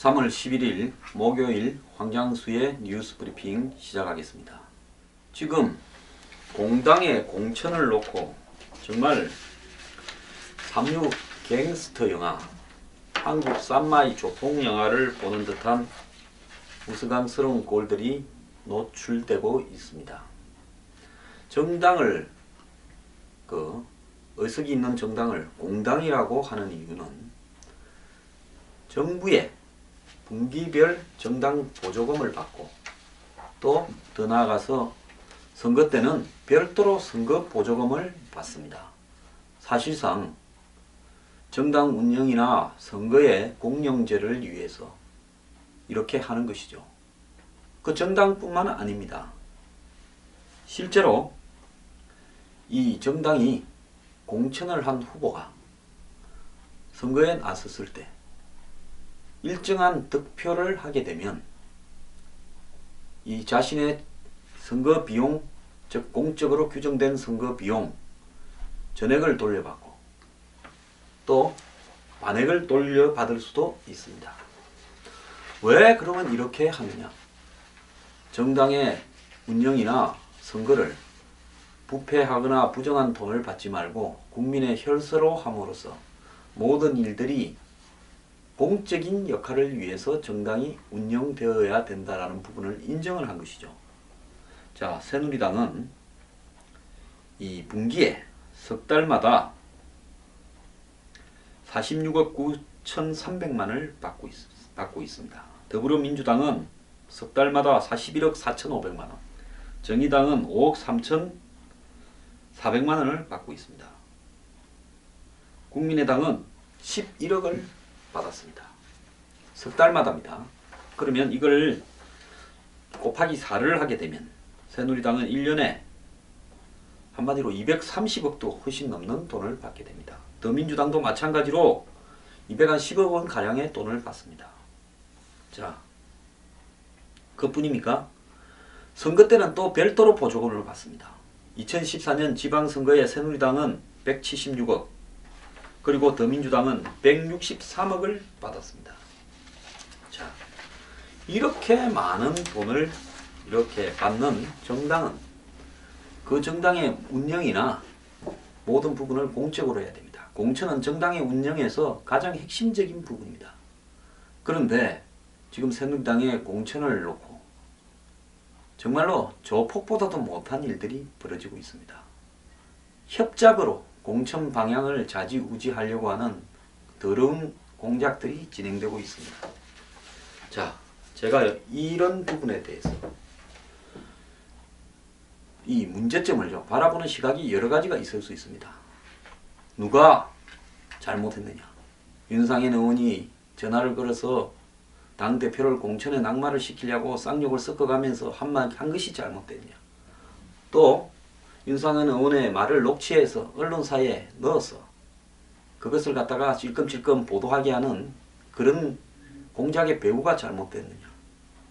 3월 11일 목요일 황장수의 뉴스 브리핑 시작하겠습니다. 지금 공당의 공천을 놓고 정말 36 갱스터 영화, 한국 쌈마이 조폭 영화를 보는 듯한 우스꽝스러운 꼴들이 노출되고 있습니다. 정당을, 의석이 있는 정당을 공당이라고 하는 이유는 정부의 분기별 정당 보조금을 받고 또 더 나아가서 선거 때는 별도로 선거 보조금을 받습니다. 사실상 정당 운영이나 선거의 공영제를 위해서 이렇게 하는 것이죠. 그 정당뿐만 아닙니다. 실제로 이 정당이 공천을 한 후보가 선거에 나섰을 때 일정한 득표를 하게 되면 이 자신의 선거 비용, 즉 공적으로 규정된 선거 비용 전액을 돌려받고 또 반액을 돌려받을 수도 있습니다. 왜 그러면 이렇게 하느냐? 정당의 운영이나 선거를 부패하거나 부정한 돈을 받지 말고 국민의 혈세로 함으로써 모든 일들이 공적인 역할을 위해서 정당이 운영되어야 된다라는 부분을 인정을 한 것이죠. 자, 새누리당은 이 분기에 석 달마다 46억 9,300만을 받고 있습니다. 더불어민주당은 석 달마다 41억 4,500만원, 정의당은 5억 3,400만원을 받고 있습니다. 국민의당은 11억을 받았습니다. 석 달마다입니다. 그러면 이걸 곱하기 4를 하게 되면 새누리당은 1년에 한마디로 230억도 훨씬 넘는 돈을 받게 됩니다. 더민주당도 마찬가지로 210억 원 가량의 돈을 받습니다. 자, 그뿐입니까? 선거 때는 또 별도로 보조금을 받습니다. 2014년 지방선거에 새누리당은 176억, 그리고 더민주당은 163억을 받았습니다. 자, 이렇게 많은 돈을 이렇게 받는 정당은 그 정당의 운영이나 모든 부분을 공적으로 해야 됩니다. 공천은 정당의 운영에서 가장 핵심적인 부분입니다. 그런데 지금 새누리당의 공천을 놓고 정말로 조폭보다도 못한 일들이 벌어지고 있습니다. 협잡으로 공천 방향을 좌지우지하려고 하는 더러운 공작들이 진행되고 있습니다. 자, 제가 이런 부분에 대해서 이 문제점을 바라보는 시각이 여러 가지가 있을 수 있습니다. 누가 잘못했느냐? 윤상현 의원이 전화를 걸어서 당대표를 공천에 낙마를 시키려고 쌍욕을 섞어가면서 한 것이 잘못됐냐? 또 윤상현 의원의 말을 녹취해서 언론사에 넣어서 그것을 갖다가 찔끔찔끔 보도하게 하는 그런 공작의 배후가 잘못됐느냐?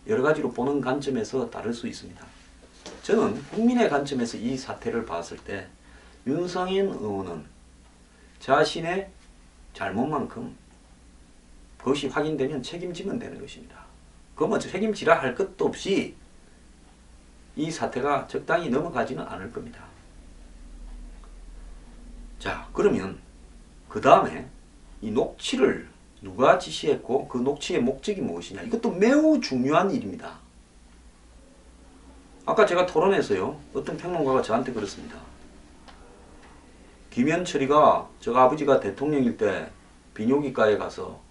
여러 가지로 보는 관점에서 다를 수 있습니다. 저는 국민의 관점에서 이 사태를 봤을 때 윤상현 의원은 자신의 잘못만큼 그것이 확인되면 책임지면 되는 것입니다. 그 뭐 책임지라 할 것도 없이 이 사태가 적당히 넘어가지는 않을 겁니다. 자, 그러면 그 다음에 이 녹취를 누가 지시했고 그 녹취의 목적이 무엇이냐? 이것도 매우 중요한 일입니다. 아까 제가 토론에서요, 어떤 평론가가 저한테 그랬습니다. 김현철이가 저 아버지가 대통령일 때 비뇨기과에 가서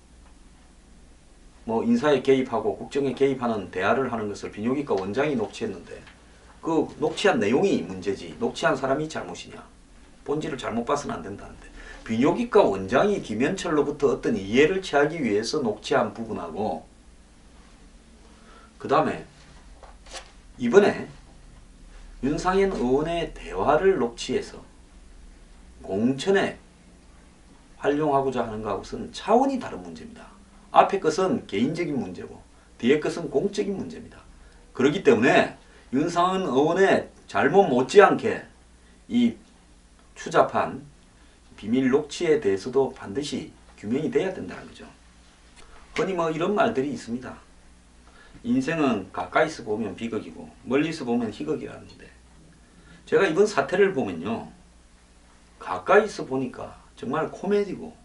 뭐 인사에 개입하고 국정에 개입하는 대화를 하는 것을 비뇨기과 원장이 녹취했는데 그 녹취한 내용이 문제지 녹취한 사람이 잘못이냐? 본질을 잘못 봐서는 안 된다는데 비뇨기과 원장이 김현철로부터 어떤 이해를 취하기 위해서 녹취한 부분하고 그 다음에 이번에 윤상현 의원의 대화를 녹취해서 공천에 활용하고자 하는 것하고는 차원이 다른 문제입니다. 앞에 것은 개인적인 문제고 뒤에 것은 공적인 문제입니다. 그렇기 때문에 윤상현 의원의 잘못 못지않게 이 추잡한 비밀 녹취에 대해서도 반드시 규명이 돼야 된다는 거죠. 흔히 뭐 이런 말들이 있습니다. 인생은 가까이서 보면 비극이고 멀리서 보면 희극이라는데, 제가 이번 사태를 보면요, 가까이서 보니까 정말 코미디고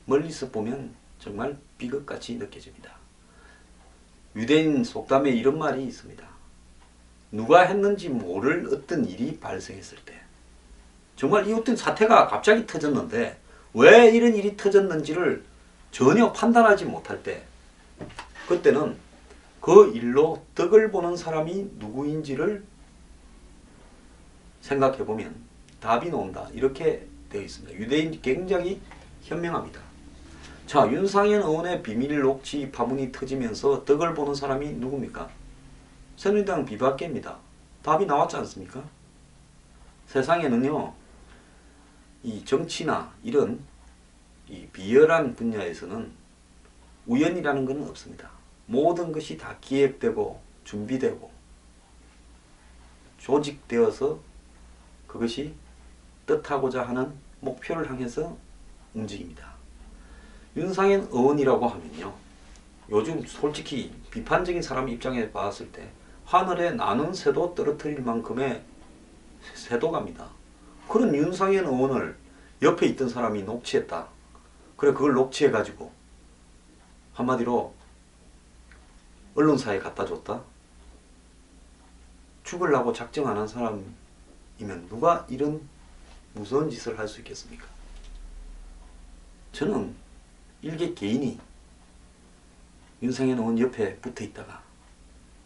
멀리서 보면 정말 비극같이 느껴집니다. 유대인 속담에 이런 말이 있습니다. 누가 했는지 모를 어떤 일이 발생했을 때, 정말 이 어떤 사태가 갑자기 터졌는데 왜 이런 일이 터졌는지를 전혀 판단하지 못할 때, 그때는 그 일로 덕을 보는 사람이 누구인지를 생각해보면 답이 나온다, 이렇게 되어 있습니다. 유대인이 굉장히 현명합니다. 자, 윤상현 의원의 비밀 녹취 파문이 터지면서 덕을 보는 사람이 누굽니까? 새누리당 비박계입니다. 답이 나왔지 않습니까? 세상에는요, 이 정치나 이런 이 비열한 분야에서는 우연이라는 것은 없습니다. 모든 것이 다 기획되고 준비되고 조직되어서 그것이 뜻하고자 하는 목표를 향해서 움직입니다. 윤상현 의원이라고 하면요, 요즘 솔직히 비판적인 사람 입장에 봤을 때 하늘에 나는 새도 떨어뜨릴 만큼의 새도갑니다. 그런 윤상현 의원을 옆에 있던 사람이 녹취했다. 그래, 그걸 녹취해가지고 한마디로 언론사에 갖다 줬다. 죽으려고 작정 안 한 사람이면 누가 이런 무서운 짓을 할 수 있겠습니까? 저는 일개 개인이 윤상현 의원 옆에 붙어 있다가,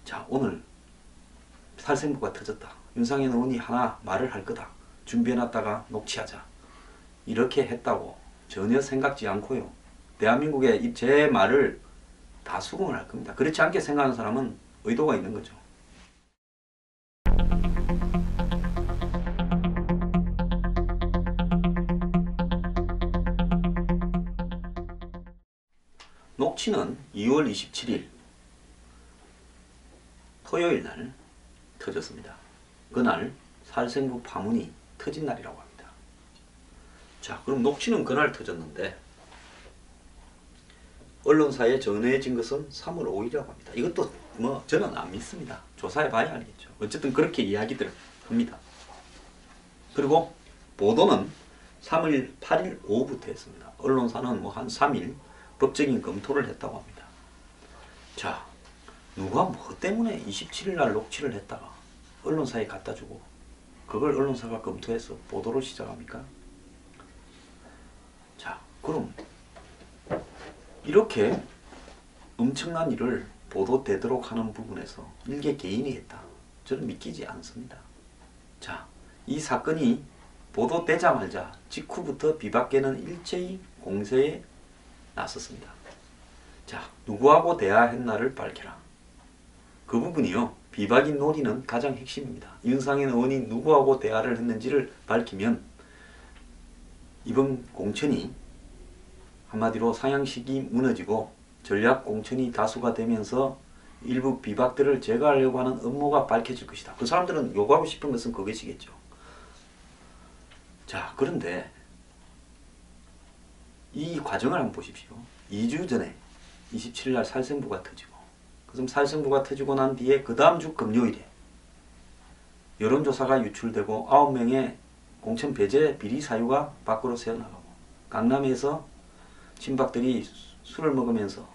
자, 오늘 살생부가 터졌다, 윤상현 의원이 하나 말을 할 거다, 준비해놨다가 녹취하자, 이렇게 했다고 전혀 생각지 않고요, 대한민국의 제 말을 다 수긍을 할 겁니다. 그렇지 않게 생각하는 사람은 의도가 있는 거죠. 녹취는 2월 27일 토요일 날 터졌습니다. 그날 살생부 파문이 터진 날이라고 합니다. 자, 그럼 녹취는 그날 터졌는데 언론사에 전해진 것은 3월 5일이라고 합니다. 이것도 뭐 저는 안 믿습니다. 조사해 봐야 알겠죠. 어쨌든 그렇게 이야기들 합니다. 그리고 보도는 3월 8일 오후부터 했습니다. 언론사는 뭐 한 3일 법적인 검토를 했다고 합니다. 자, 누가 뭐 때문에 27일 날 녹취를 했다가 언론사에 갖다 주고 그걸 언론사가 검토해서 보도를 시작합니까? 자, 그럼 이렇게 엄청난 일을 보도되도록 하는 부분에서 일개 개인이 했다, 저는 믿기지 않습니다. 자, 이 사건이 보도되자마자 직후부터 비박계는 일제히 공세에 나섰습니다. 자, 누구하고 대화했나를 밝혀라. 그 부분이요, 비박인 논의는 가장 핵심입니다. 윤상현 의원이 누구하고 대화를 했는지를 밝히면 이번 공천이 한마디로 상향식이 무너지고 전략 공천이 다수가 되면서 일부 비박들을 제거하려고 하는 음모가 밝혀질 것이다. 그 사람들은 요구하고 싶은 것은 그것이겠죠. 자, 그런데 이 과정을 한번 보십시오. 2주 전에 27일 날 살생부가 터지고, 그럼 살생부가 터지고 난 뒤에 그 다음 주 금요일에 여론조사가 유출되고 9명의 공천 배제 비리 사유가 밖으로 새어나가고, 강남에서 친박들이 술을 먹으면서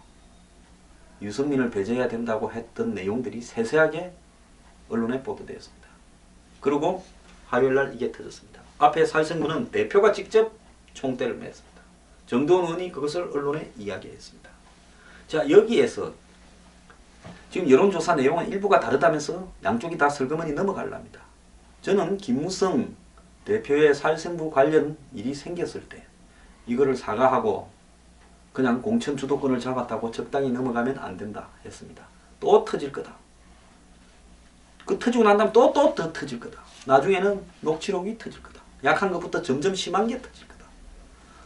유승민을 배제해야 된다고 했던 내용들이 세세하게 언론에 보도되었습니다. 그리고 화요일날 이게 터졌습니다. 앞에 살생부는 대표가 직접 총대를 맸습니다. 정도원 의원이 그것을 언론에 이야기했습니다. 자, 여기에서 지금 여론조사 내용은 일부가 다르다면서 양쪽이 다 설거머니 넘어가려합니다. 저는 김무성 대표의 살생부 관련 일이 생겼을 때 이거를 사과하고 그냥 공천 주도권을 잡았다고 적당히 넘어가면 안 된다 했습니다. 또 터질 거다. 그 터지고 난 다음 또 더 터질 거다. 나중에는 녹취록이 터질 거다. 약한 것부터 점점 심한 게 터질 거다.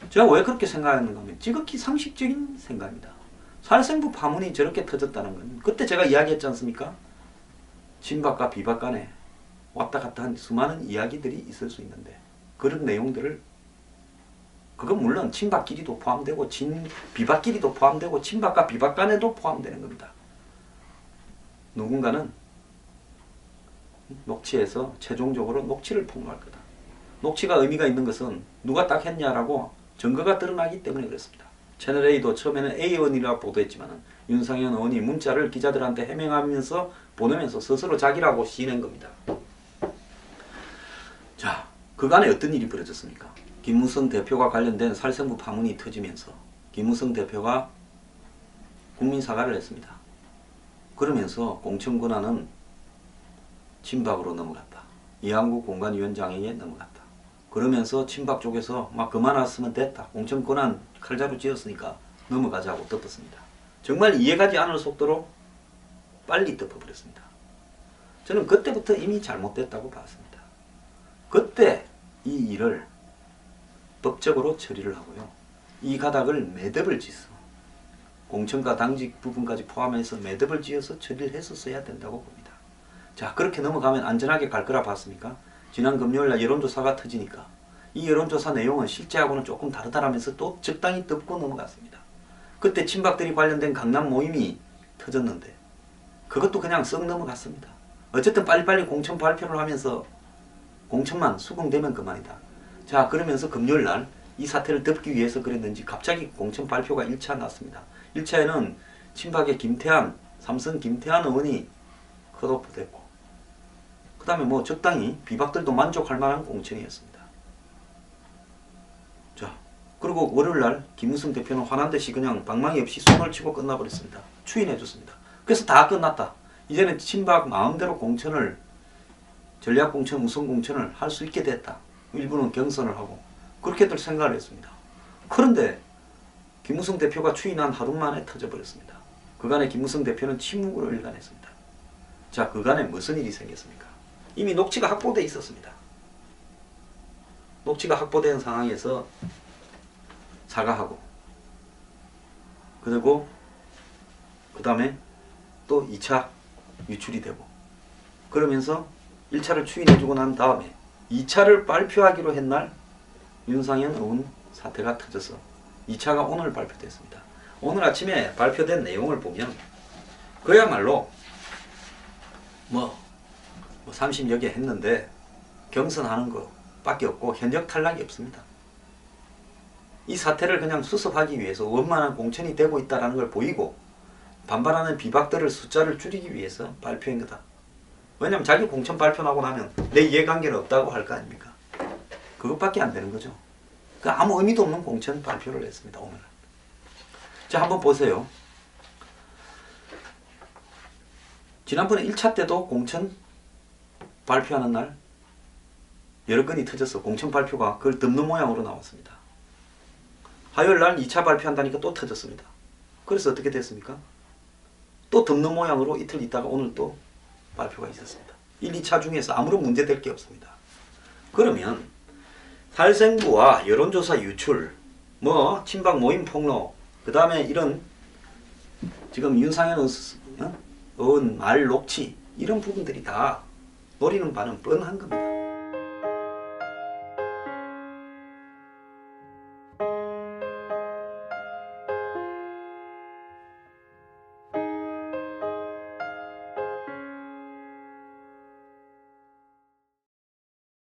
제가 왜 그렇게 생각했는가 하면 지극히 상식적인 생각입니다. 살생부 파문이 저렇게 터졌다는 건 그때 제가 이야기했지 않습니까? 친박과 비박 간에 왔다 갔다 한 수많은 이야기들이 있을 수 있는데 그런 내용들을 그건 물론 친박끼리도 포함되고 비박끼리도 포함되고 친박과 비박 간에도 포함되는 겁니다. 누군가는 녹취해서 최종적으로 녹취를 폭로할 거다. 녹취가 의미가 있는 것은 누가 딱 했냐라고 증거가 드러나기 때문에 그렇습니다. 채널A도 처음에는 A 의원이라고 보도했지만 윤상현 의원이 문자를 기자들한테 해명하면서 보내면서 스스로 자기라고 시인한 겁니다. 자, 그간에 어떤 일이 벌어졌습니까? 김무성 대표가 관련된 살생부 파문이 터지면서 김무성 대표가 국민 사과를 했습니다. 그러면서 공천 권한은 친박으로 넘어갔다. 이한국 공관위원장에게 넘어갔다. 그러면서 친박 쪽에서 막 그만 왔으면 됐다. 공천 권한 칼자루 찧었으니까 넘어가자고 덮었습니다. 정말 이해가지 않을 속도로 빨리 덮어버렸습니다. 저는 그때부터 이미 잘못됐다고 봤습니다. 그때 이 일을 법적으로 처리를 하고요. 이 가닥을 매듭을 짓어 공천과 당직 부분까지 포함해서 매듭을 지어서 처리를 했었어야 된다고 봅니다. 자, 그렇게 넘어가면 안전하게 갈 거라 봤습니까? 지난 금요일날 여론조사가 터지니까 이 여론조사 내용은 실제하고는 조금 다르다라면서 또 적당히 덮고 넘어갔습니다. 그때 친박들이 관련된 강남 모임이 터졌는데 그것도 그냥 썩 넘어갔습니다. 어쨌든 빨리빨리 공천 발표를 하면서 공천만 수긍되면 그만이다. 자, 그러면서 금요일날 이 사태를 덮기 위해서 그랬는지 갑자기 공천 발표가 1차 났습니다. 1차에는 친박의 김태한, 삼성 김태한 의원이 컷오프 됐고 그 다음에 뭐 적당히 비박들도 만족할 만한 공천이었습니다. 자, 그리고 월요일날 김무성 대표는 화난 듯이 그냥 방망이 없이 손을 치고 끝나버렸습니다. 추인해줬습니다. 그래서 다 끝났다. 이제는 친박 마음대로 공천을 전략공천, 우선공천을 할 수 있게 됐다. 일부는 경선을 하고 그렇게들 생각을 했습니다. 그런데 김무성 대표가 추인한 하루 만에 터져버렸습니다. 그간에 김무성 대표는 침묵으로 일관했습니다. 자, 그간에 무슨 일이 생겼습니까? 이미 녹취가 확보되어 있었습니다. 녹취가 확보된 상황에서 사과하고 그리고 그 다음에 또 2차 유출이 되고 그러면서 1차를 추인해주고 난 다음에 2차를 발표하기로 한 날 윤상현 의원 사태가 터져서 2차가 오늘 발표됐습니다. 오늘 아침에 발표된 내용을 보면 그야말로 뭐 30여 개 했는데 경선하는 거 밖에 없고 현역 탈락이 없습니다. 이 사태를 그냥 수습하기 위해서 원만한 공천이 되고 있다는 걸 보이고 반발하는 비박들을 숫자를 줄이기 위해서 발표한 거다. 왜냐면 자기 공천 발표 나고 나면 내 이해관계는 없다고 할 거 아닙니까? 그것밖에 안 되는 거죠. 그러니까 아무 의미도 없는 공천 발표를 했습니다. 오늘은. 자, 한번 보세요. 지난번에 1차 때도 공천 발표하는 날 여러 건이 터져서 공천 발표가 그걸 덮는 모양으로 나왔습니다. 화요일 날 2차 발표한다니까 또 터졌습니다. 그래서 어떻게 됐습니까? 또 덮는 모양으로 이틀 있다가 오늘 또 발표가 있었습니다. 1, 2차 중에서 아무런 문제될 게 없습니다. 그러면 살생부와 여론조사 유출, 뭐 친박 모임 폭로, 그 다음에 이런 지금 윤상현 의원 말 녹취 이런 부분들이 다 노리는 바는 뻔한 겁니다.